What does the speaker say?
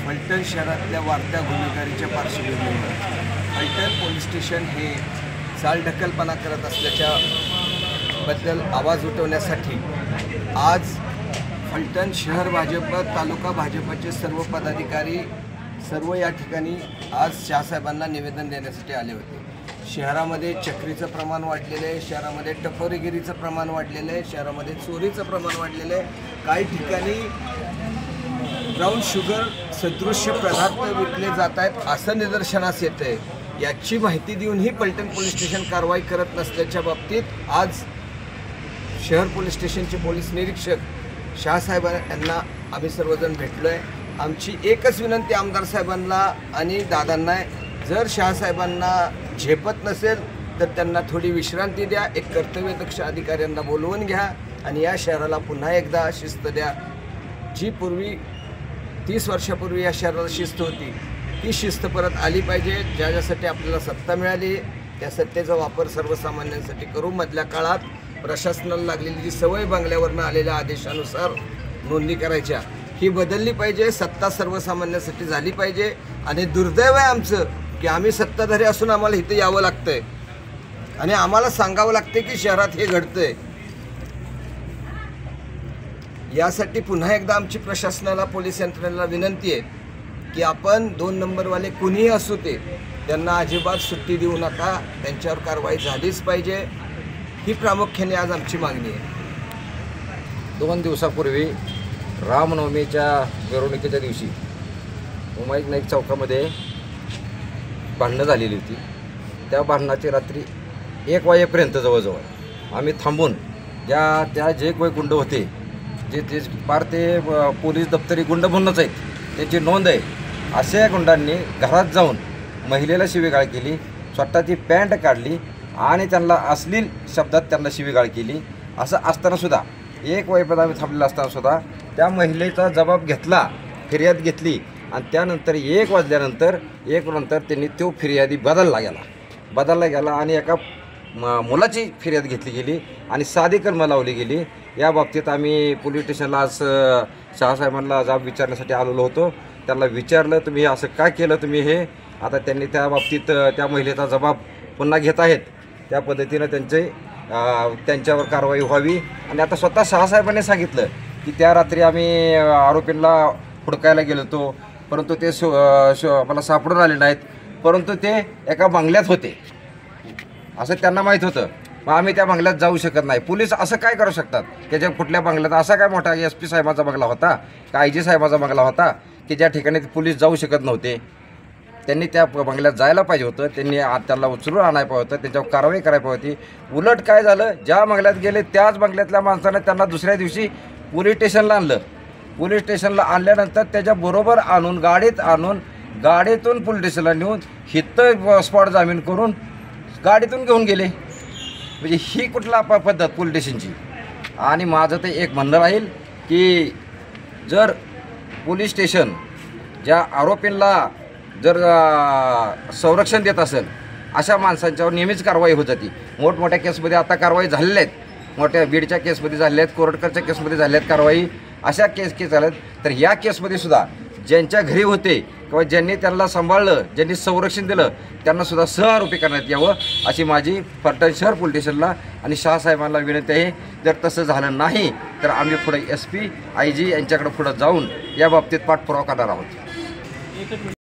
फलटण शहरातल्या वाढत्या गुन्हेगारीच्या पार्श्वभूमीवर फलटण पोलीस स्टेशन हे चालढकलपणा करत असल्याच्या बद्दल आवाज उठवण्यासाठी आज फलटण शहर भाजप तालुका भाजपचे सर्व पदाधिकारी सर्व या ठिकाणी आज शाहसाहेबांना निवेदन देण्यासाठी आले होते। शहरामध्ये चक्रीचं प्रमाण वाढलेलं आहे, शहरामध्ये टपोरीगिरीचं प्रमाण वाढलेलं आहे, शहरामध्ये चोरीचं प्रमाण वाढलेलं आहे। काही ठिकाणी ब्राऊन शुगर सदृश्य पदार्थ विकले जात आहेत असं निदर्शनास येतं आहे। याची माहिती देऊनही फलटण पोलीस स्टेशन कारवाई करत नसल्याच्या बाबतीत आज शहर पोलीस स्टेशनचे पोलीस निरीक्षक शाहसाहेब यांना आम्ही सर्वजण भेटलो आहे। आमची एकच विनंती आमदार साहेबांना आणि दादांना आहे, जर शाहसाहेबांना झेपत नसेल तर त्यांना थोडी विश्रांती द्या, एक कर्तव्यदक्ष अधिकाऱ्यांना बोलवून घ्या आणि या शहराला पुन्हा एकदा शिस्त द्या। जी पूर्वी 30 वर्षापूर्वी या शहराला शिस्त होती ती शिस्त परत आली पाहिजे। ज्यासाठी आपल्याला सत्ता मिळाली त्या सत्तेचा वापर सर्वसामान्यांसाठी करू। मधल्या काळात प्रशासनाला लागलेली जी सवय बंगल्यावरनं आलेल्या आदेशानुसार नोंदणी करायच्या ही बदलली पाहिजे। सत्ता सर्वसामान्यांसाठी झाली पाहिजे आणि दुर्दैव आहे आमचं की आम्ही सत्ताधारी असून आम्हाला इथे यावं लागतंय आणि आम्हाला सांगावं लागते की शहरात हे घडतंय। यासाठी पुन्हा एकदा आमची प्रशासनाला पोलीस यंत्रणेला विनंती आहे की आपण 2 नंबरवाले कुणीही असू ते त्यांना अजिबात सुट्टी देऊ नका, त्यांच्यावर कारवाई झालीच पाहिजे, ही प्रामुख्याने आज आमची मागणी आहे। 2 दिवसापूर्वी रामनवमीच्या मिरवणुकीच्या दिवशी उमाईक नाईक चौकामध्ये भांडणं झालेली होती। त्या भांडणाची रात्री 1 वाजेपर्यंत जवळजवळ आम्ही थांबून त्या जे काही गुंड होते जे पार ते पोलीस दप्तरी गुंड म्हणूनच आहेत त्याची नोंद आहे, अशा गुंडांनी घरात जाऊन महिलेला शिवीगाळ केली, स्वतःची पॅन्ट काढली आणि त्यांना अश्लील शब्दात त्यांना शिवीगाळ केली। असं असतानासुद्धा 1 वाजेपर्यंत आम्ही थांबलेलं असतानासुद्धा त्या महिलेचा जबाब घेतला, फिर्याद घेतली आणि त्यानंतर 1 वाजल्यानंतर नंतर त्यांनी तो फिर्यादी बदलला गेला आणि एका मुलाची फिर्याद घेतली गेली आणि साधी कलम लावली गेली। या बाबतीत आम्ही पोलीस स्टेशनला आज शाहसाहेबांना जाब विचारण्यासाठी आलेलो होतो। त्यांना विचारलं तुम्ही असं काय केलं तुम्ही हे, आता त्यांनी त्या बाबतीत त्या महिलेचा जबाब पुन्हा घेत आहेत। त्या पद्धतीनं त्यांच्यावर कारवाई व्हावी आणि आता स्वतः शाहसाहेबांनी सांगितलं की त्या रात्री आम्ही आरोपींना हुडकायला गेलो होतो परंतु ते मला सापडून आले नाहीत, परंतु ते एका बंगल्यात होते असं त्यांना माहीत होतं। मग आम्ही त्या बंगल्यात जाऊ शकत नाही। पोलीस असं काय करू शकतात की ज्या कुठल्या बंगल्यात असा काय मोठा SP साहेबाचा बंगला होता का IG साहेबाचा बंगला होता की ज्या ठिकाणी पोलीस जाऊ शकत नव्हते? त्यांनी त्या बंगल्यात जायला पाहिजे होतं, त्यांनी त्यांना उचलून आणायला पाहिजे होतं, त्यांच्यावर कारवाई करायला पाहिजे होती। उलट काय झालं, ज्या बंगल्यात गेले त्याच बंगल्यातल्या माणसानं त्यांना दुसऱ्या दिवशी पोलीस स्टेशनला आणलं। पोलीस स्टेशनला आणल्यानंतर त्याच्याबरोबर आणून गाडीतून पोलीस स्टेशनला नेऊन हिथं स्पॉट जामीन करून गाडीतून घेऊन गेले। म्हणजे ही कुठला पद्धत पोलीस स्टेशनची? आणि माझं ते एक म्हणणं राहील की जर पोलीस स्टेशन ज्या आरोपींना जर संरक्षण देत असेल अशा माणसांच्यावर नेहमीच कारवाई होत जाती। मोठमोठ्या केसमध्ये आता कारवाई झालेल्या आहेत, मोठ्या बीडच्या केसमध्ये झालेल्या आहेत, कोरटकरच्या केसमध्ये झालेल्या आहेत कारवाई, अशा केस झाल्यात। तर या केसमध्ये सुद्धा ज्यांच्या घरी होते किंवा ज्यांनी त्यांना सांभाळलं, ज्यांनी संरक्षण दिलं त्यांनासुद्धा सहआरोपी करण्यात यावं अशी माझी फलटण शहर पोलीस स्टेशनला आणि शाहसाहेबांना विनंती आहे। जर तसं झालं नाही तर आम्ही पुढे SP IG यांच्याकडे पुढं जाऊन या बाबतीत पाठपुरावा करणार आहोत।